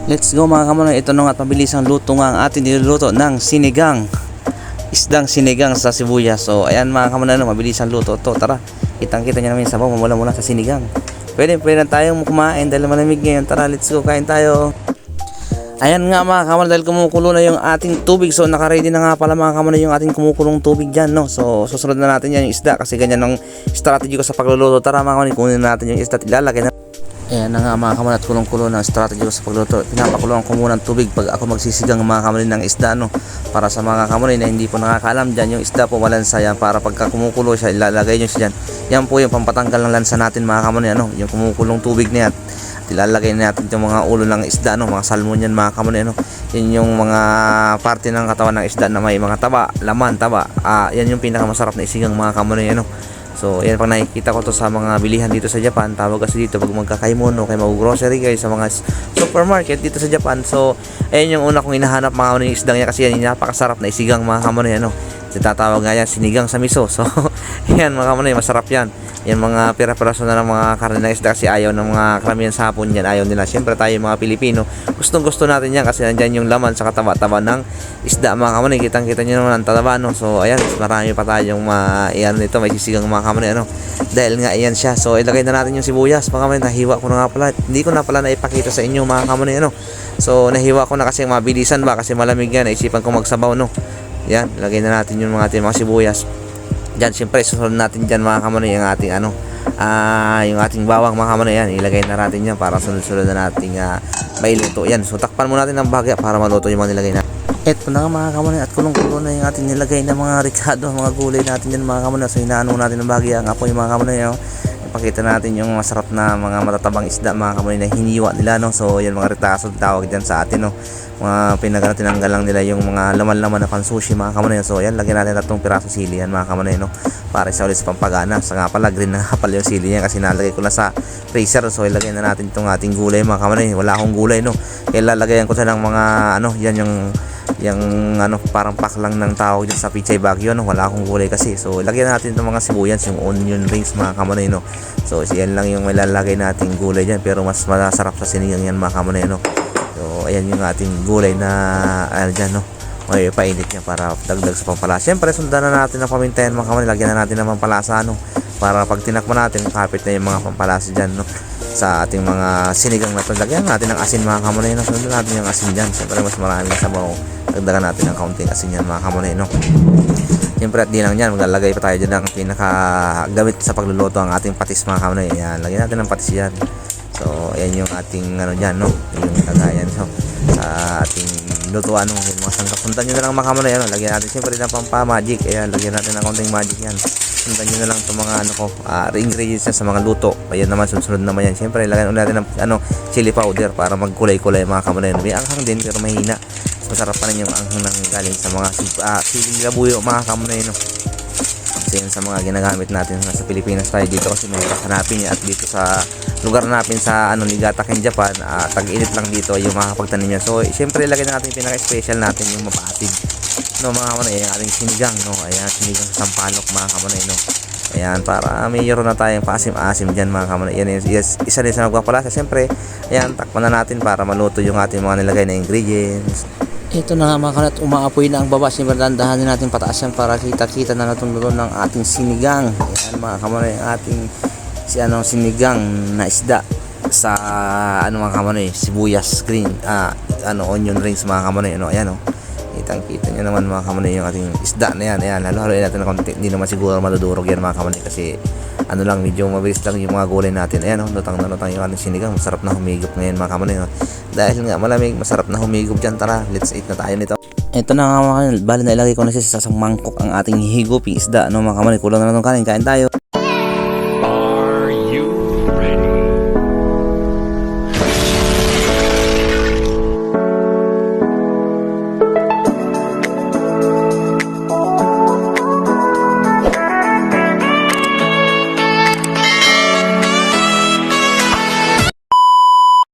Let's go mga kamonoy, ito na nga at mabilisang luto nga ang ating niluluto ng sinigang. Isdang sinigang sa sibuyas. So ayan mga kamonoy, mabilisang luto to. Tara, kitang-kita nyo namin yung sabaw mula sa sinigang. Pwede na tayong kumain dahil malamig ngayon. Tara, let's go, kain tayo. Ayan nga mga kamonoy, dahil kumukulo na yung ating tubig. So naka-ready na nga pala mga kamonoy yung ating kumukulong tubig dyan, no? So susunod na natin yan yung isda kasi ganyan ang strategy ko sa pagluluto. Tara mga kamonoy, kunin natin yung isda at ilalagay na. Ayan na nga mga kamonoy, at kulong-kulo na strategy ko sa pagluto. Pinapakuloan ko muna ng tubig pag ako magsisigang mga kamonoy ng isda, no? Para sa mga kamonoy na hindi po nakakaalam dyan, yung isda po malansa yan. Para pagka kumukulo siya, ilalagay nyo siya dyan. Yan po yung pampatanggal ng lansa natin mga kamonoy, ano? Yung kumukulong tubig na yan. At ilalagay natin yung mga ulo ng isda, no? Mga salmon yan mga kamonoy, ano? Yan yung mga parte ng katawan ng isda na may mga taba, laman, taba. Yan yung pinakamasarap na isigang mga kamonoy, ano? So, yan pag nakikita ko to sa mga bilihan dito sa Japan, tawag kasi dito pag magkakaimono, kayo mag-grocery kayo sa mga supermarket dito sa Japan. So, ayan yung una kong hinahanap mga kamonoy, yung isdang yan kasi yan yung napakasarap na isigang mga kamonoy, ano. So, tatawag nga yan, sinigang sa miso. So, yan mga kamonoy, masarap yan. Yan mga pira-piraso na ng mga karne ng isda kasi ayaw ng mga karamihan sa hapon yan, ayaw nila. Siyempre tayo mga Pilipino, gustong-gusto natin yan kasi nandyan yung laman sa kataba-taba ng isda mga kamonoy. Kitang-kita nyo naman ang taba, no? So, ayan, marami pa tayong iyan nito, may sisigang mga kamonoy, ano? Dahil nga iyan siya. So, ilagay na natin yung sibuyas mga kamonoy. Nahiwa ko na nga pala. Hindi ko na pala naipakita sa inyo mga kamonoy, ano? So, nahiwa ko na kasi mabilisan ba kasi malamig yan. Naisipan ko magsabaw, no? Yan, lagay na natin yung mga sibuyas. Diyan, siyempre, susunod natin dyan mga kamonoy yung ating yung ating bawang mga kamonoy. Yan, ilagay na natin yan para sunod-sunod na nating mailuto. Yan, so takpan muna natin ng bahagya para maluto yung mga nilagay na. Eto na nga mga kamonoy, at kulong-kulo na yung ating nilagay na mga ricado, mga gulay natin dyan mga kamonoy. So inaano natin ng bahagya ang apoy mga kamonoy, no? Ipakita natin yung masarap na mga matatabang isda mga kamonoy na hiniwa nila, no? So yan mga ritaso tawag dyan sa atin, no? Mga tinanggal lang nila yung mga laman-laman na pan-sushi mga kamonoy. So yan, lagyan natin 3 piraso sili yan mga kamonoy, no? Para isa ulit sa pampagana. Sa nga pala, green na nga pala yung sili niya kasi nalagay ko na sa freezer. So ilagay na natin itong ating gulay mga kamonoy. Wala akong gulay, no? Kaya lalagayan ko siya ng mga yan yung parang pack lang ng tawag dyan sa Pichay Baguio, no? Wala akong gulay kasi. So lagyan natin itong mga sibuyas, yung onion rings mga kamonoy, no? So yan lang yung malalagay nating gulay dyan, pero mas masarap sa sinigang yan mga kamonoy, no? So ayan yung ating gulay na dyan, no? May painit niya para dagdag sa pampalasa. Siyempre sundan na natin ang pamintayan mga kamonoy. Lagyan na natin ng pampalasa, no? Para pag tinakman natin, kapit na yung mga pampalasa dyan, no? Sa ating mga sinigang na ito. Lagyan natin ng asin mga kamonoy, no? Sundan natin yung asin dyan. Siyempre mas maraming sabaw. Dagdagan natin ng kaunting asin yan mga kamonoy, no? Siyempre at di lang yan, maglalagay pa tayo dyan ng pinakagamit sa pagluluto, ang ating patis mga kamonoy. Ayan, lagyan natin ng patis yan. So ayan yung ating dyan, no? Yung lagayan, so sa ating lutuan, no? Yung mga sangkap, sundan nyo na lang mga kamonoy, ano? Lagyan natin siyempre ng pampa-magic. Ayan, lagyan natin ng kaunting magic yan. Sundan nyo na lang itong mga ingredients yan sa mga luto. Ayan naman, sunod naman yan. Siyempre lagyan ulit natin ng chili powder para magkulay-kulay mga kamonoy. May anghang din pero mahina. Masarap pa rin yung anghang ng galing sa mga siling labuyo mga kamonoy, no? Kasi yun sa mga ginagamit natin sa Pilipinas tayo dito kasi may hanapin niya, at dito sa lugar natin sa Niigataken, Japan, tag-init lang dito yung makakapagtanim niya. So siyempre ilagay na natin yung pinaka-special natin, yung mapatid, no mga kamonoy, yung ating sinigang, no? Ayan, sinigang sa sampalok mga kamonoy, no? Ayan, para mayroon na tayong paasim-asim dyan mga kamonoy. Yan isa din sa nagpapalasa. Siyempre, ayan, takpan na natin para maluto yung ating mga nilagay na ingredients. Ito na nga mga kamonoy, umaapoy na ang baba. Siyempre dandahanin natin pataas yan para kita-kita na natong luto ng ating sinigang. Ayan mga kamonoy, ang ating sinigang na isda sa mga kamonoy, sibuyas green, onion rings mga kamonoy, ano? Ayan, oh. Kitang-kita nyo naman mga kamonoy yung ating isda na yan. Ayan, halo-haloin natin ng konti. Hindi naman siguro madudurog yan mga kamonoy kasi lang, medyo mabilis lang yung mga gulay natin. Ayan, oh, lutang na lutang yung ating sinigang. Masarap na humigop ngayon mga kamonoy, oh. Dahil nga malamig, masarap na humigop dyan. Tara, let's eat na tayo nito. Ito na nga mga kamonoy, bali na ilagay ko na siya sa isang mangkok ang ating higuping isda, no mga kamonoy. Kulang na lang itong kanin, kain tayo.